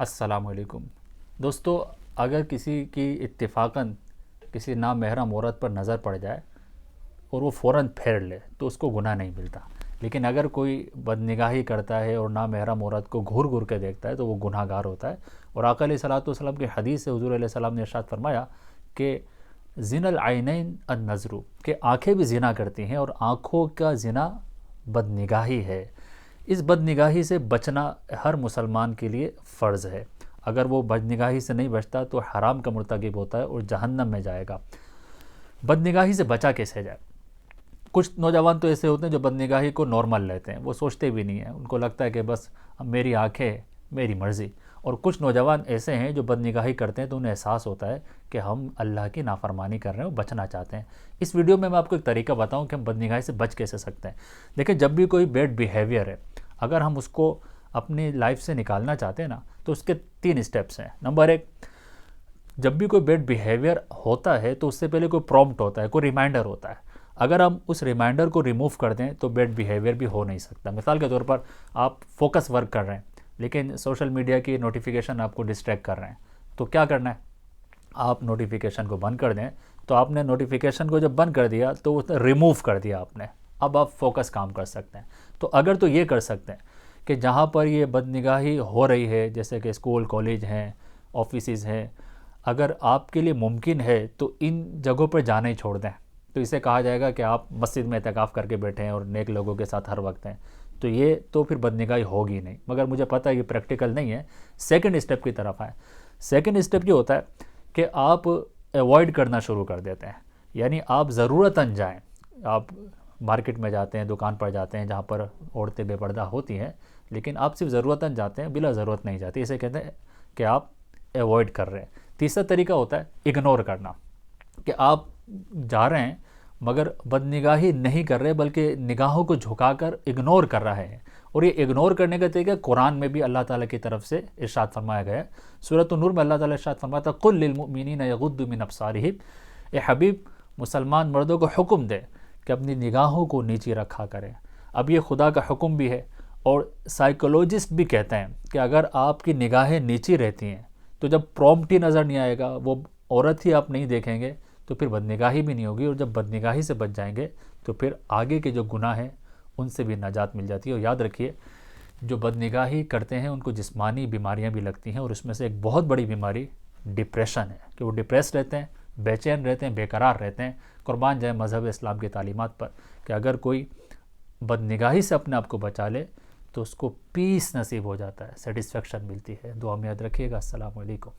السلام علیکم دوستو، اگر کسی کی اتفاقاً کسی نامحرم عورت پر نظر پڑ جائے اور وہ فوراً پھیر لے تو اس کو گناہ نہیں ملتا، لیکن اگر کوئی بدنگاہی کرتا ہے اور نامحرم عورت کو گھور گھور کے دیکھتا ہے تو وہ گناہ گار ہوتا ہے۔ اور آقا علیہ الصلوۃ والسلام کی حدیث سے حضور علیہ السلام نے ارشاد فرمایا کہ زنا العینین النظر، کہ آنکھیں بھی زنا کرتی ہیں اور آنکھوں کا زنا بدنگاہی ہے۔ اس بدنگاہی سے بچنا ہر مسلمان کے لیے فرض ہے۔ اگر وہ بدنگاہی سے نہیں بچتا تو حرام کا مرتکب ہوتا ہے اور جہنم میں جائے گا۔ بدنگاہی سے بچا کیسے جائے؟ کچھ نوجوان تو ایسے ہوتے ہیں جو بدنگاہی کو نارمل لیتے ہیں، وہ سوچتے بھی نہیں ہیں، ان کو لگتا ہے کہ بس میری آنکھیں میری مرضی۔ اور کچھ نوجوان ایسے ہیں جو بدنگاہی کرتے ہیں تو انہیں احساس ہوتا ہے کہ ہم اللہ کی نافرمانی کر رہے ہیں اور بچنا چاہتے ہیں۔ اس ویڈیو میں آپ کو ایک طریقہ بتاؤں کہ ہم بدنگاہی سے بچ کیسے سکتے ہیں۔ دیکھیں، جب بھی کوئی بیڈ بیہیویئر ہے، اگر ہم اس کو اپنی لائف سے نکالنا چاہتے ہیں نا تو اس کے 3 اسٹیپس ہیں۔ نمبر 1، جب بھی کوئی بیڈ بیہیویئر ہوتا ہے تو اس سے پہلے کوئی پرومپٹ ہوتا ہے، کوئی ریمائنڈر ہوتا ہے۔ اگر ہم اس ریمائنڈر کو ریموو کر دیں تو بیڈ بیہیویئر بھی ہو نہیں سکتا۔ مثال کے طور پر آپ فوکس ورک کر رہے ہیں لیکن سوشل میڈیا کی نوٹیفیکیشن آپ کو ڈسٹریکٹ کر رہے ہیں، تو کیا کرنا ہے؟ آپ نوٹیفیکیشن کو بند کر دیں۔ تو آپ نے نوٹیفیکیشن کو جب بند کر دیا تو اس نے ریموو کر دیا آپ نے، اب آپ فوکس کام کر سکتے ہیں۔ تو اگر تو یہ کر سکتے ہیں کہ جہاں پر یہ بدنگاہی ہو رہی ہے، جیسے کہ اسکول کالج ہیں، آفیسز ہیں، اگر آپ کے لیے ممکن ہے تو ان جگہوں پر جانا ہی چھوڑ دیں۔ تو اسے کہا جائے گا کہ آپ مسجد میں اعتکاف کر کے بیٹھے ہیں اور نیک لوگوں کے ساتھ ہر وقت ہیں، تو یہ تو پھر بدنگاہی ہوگی نہیں۔ مگر مجھے پتہ ہے یہ پریکٹیکل نہیں ہے۔ سیکنڈ اسٹیپ کی طرف آئیں۔ سیکنڈ اسٹیپ یہ ہوتا ہے کہ آپ ایوائڈ کرنا شروع کر دیتے ہیں، یعنی آپ ضرورتاً جائیں۔ آپ مارکیٹ میں جاتے ہیں، دکان پر جاتے ہیں جہاں پر عورتیں بے پردہ ہوتی ہیں، لیکن آپ صرف ضرورتاً جاتے ہیں، بلا ضرورت نہیں جاتے۔ اسے کہتے ہیں کہ آپ ایوائڈ کر رہے ہیں۔ تیسرا طریقہ ہوتا ہے اگنور کرنا، کہ آپ جا رہے ہیں مگر بدنگاہی نہیں کر رہے بلکہ نگاہوں کو جھکا کر اگنور کر رہے ہیں۔ اور یہ اگنور کرنے کا طریقہ قرآن میں بھی اللہ تعالیٰ کی طرف سے ارشاد فرمایا گیا ہے۔ سورۃ النور میں اللہ تعالیٰ ارشاد فرماتا ہے قُل لِّلْمُؤْمِنِينَ يَغُضُّوا مِنْ أَبْصَارِهِمْ، اے حبیب مسلمان مردوں کو حکم دے کہ اپنی نگاہوں کو نیچی رکھا کریں۔ اب یہ خدا کا حکم بھی ہے، اور سائیکولوجسٹ بھی کہتے ہیں کہ اگر آپ کی نگاہیں نیچی رہتی ہیں تو جب پرومپٹ ہی نظر نہیں آئے گا، وہ عورت ہی آپ نہیں دیکھیں گے، تو پھر بدنگاہی بھی نہیں ہوگی، اور جب بدنگاہی سے بچ جائیں گے تو پھر آگے کے جو گناہ ہیں ان سے بھی نجات مل جاتی ہے۔ اور یاد رکھیے، جو بدنگاہی کرتے ہیں ان کو جسمانی بیماریاں بھی لگتی ہیں، اور اس میں سے ایک بہت بڑی بیماری ڈپریشن ہے، کہ وہ ڈپریس رہتے ہیں، بے چین رہتے ہیں، بے قرار رہتے ہیں۔ قربان جائیں مذہب اسلام کی تعلیمات پر کہ اگر کوئی بدنگاہی سے اپنے آپ کو بچا لے تو اس کو پیس نصیب ہو جاتا ہے، سیٹسفیکشن ملتی ہے۔ دعا میں یاد رکھیے گا۔ السلام علیکم۔